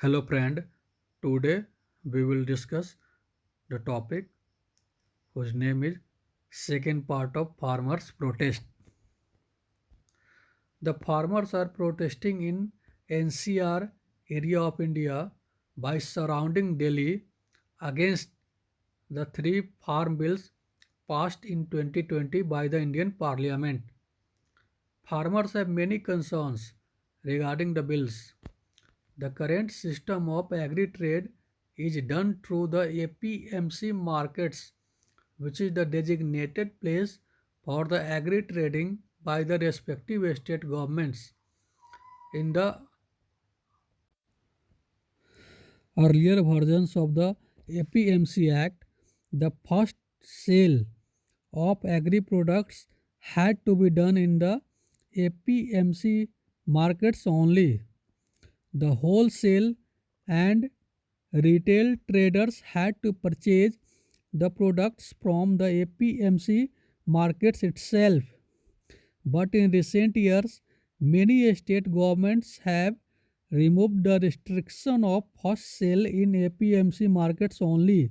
Hello friend, today we will discuss the topic whose name is second part of farmers protest. The farmers are protesting in NCR area of India by surrounding Delhi against the three farm bills passed in 2020 by the Indian Parliament. Farmers have many concerns regarding the bills. The current system of agri-trade is done through the APMC markets, which is the designated place for the agri-trading by the respective state governments. In the earlier versions of the APMC Act, the first sale of agri products had to be done in the APMC markets only. The wholesale and retail traders had to purchase the products from the APMC markets itself. But in recent years, many state governments have removed the restriction of first sale in APMC markets only.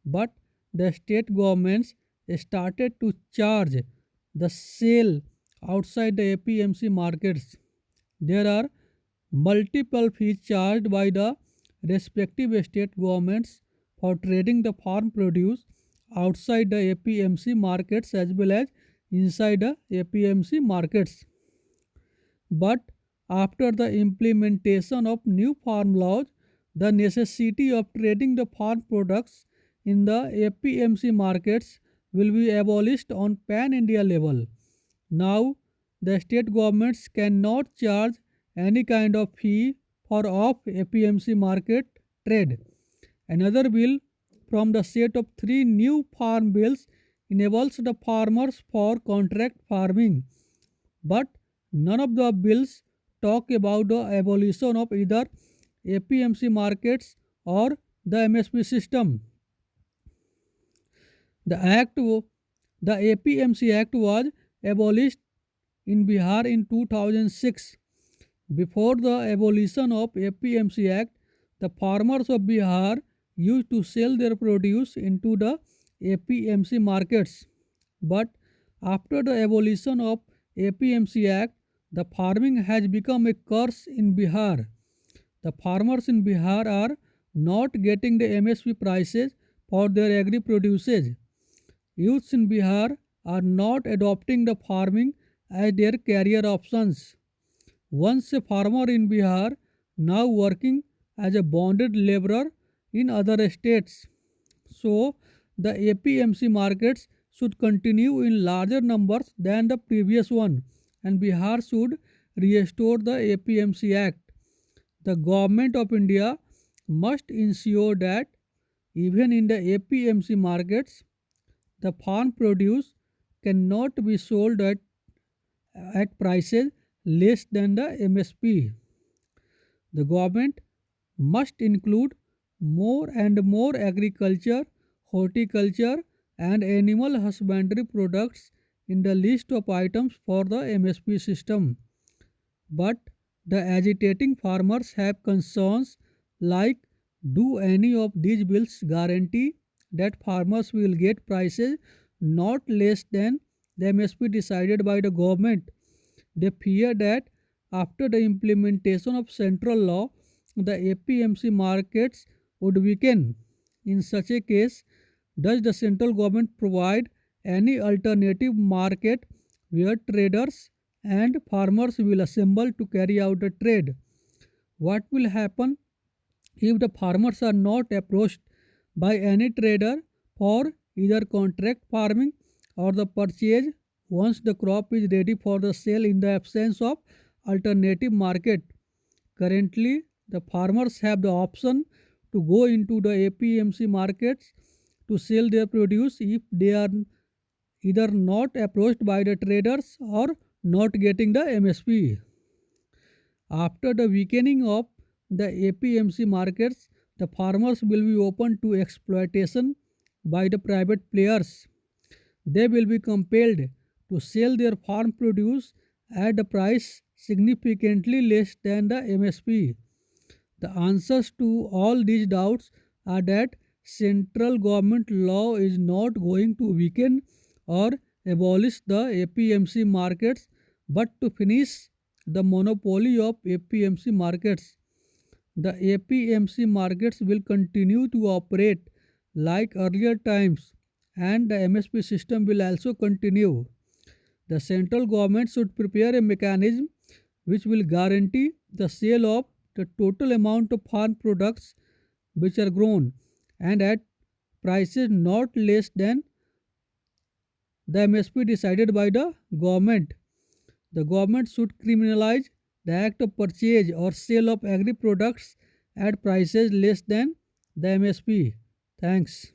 But the state governments started to charge the sale outside the APMC markets. There are multiple fees charged by the respective state governments for trading the farm produce outside the APMC markets as well as inside the APMC markets. But after the implementation of new farm laws, the necessity of trading the farm products in the APMC markets will be abolished on pan India level. Now, the state governments cannot charge any kind of fee for off APMC market trade. Another bill from the set of three new farm bills enables the farmers for contract farming, but none of the bills talk about the abolition of either APMC markets or the MSP system. The act, the APMC Act was abolished in Bihar in 2006. Before the abolition of APMC Act, the farmers of Bihar used to sell their produce into the APMC markets. But after the abolition of APMC Act, the farming has become a curse in Bihar. The farmers in Bihar are not getting the MSP prices for their agri produces. Youths in Bihar are not adopting the farming as their career options. Once a farmer in Bihar, now working as a bonded laborer in other states. So, the APMC markets should continue in larger numbers than the previous one, and Bihar should restore the APMC Act. The government of India must ensure that even in the APMC markets, the farm produce cannot be sold at prices less than the MSP. The government must include more and more agriculture, horticulture, and animal husbandry products in the list of items for the MSP system. But the agitating farmers have concerns like, do any of these bills guarantee that farmers will get prices not less than the MSP decided by the government? They fear that after the implementation of central law, the APMC markets would weaken. In such a case, does the central government provide any alternative market where traders and farmers will assemble to carry out the trade? What will happen if the farmers are not approached by any trader for either contract farming or the purchase once the crop is ready for the sale in the absence of alternative market? Currently, the farmers have the option to go into the APMC markets to sell their produce if they are either not approached by the traders or not getting the MSP. After the weakening of the APMC markets, the farmers will be open to exploitation by the private players. They will be compelled to sell their farm produce at a price significantly less than the MSP. The answers to all these doubts are that central government law is not going to weaken or abolish the APMC markets but to finish the monopoly of APMC markets. The APMC markets will continue to operate like earlier times and the MSP system will also continue. The central government should prepare a mechanism which will guarantee the sale of the total amount of farm products which are grown and at prices not less than the MSP decided by the government. The government should criminalize the act of purchase or sale of agri products at prices less than the MSP. Thanks.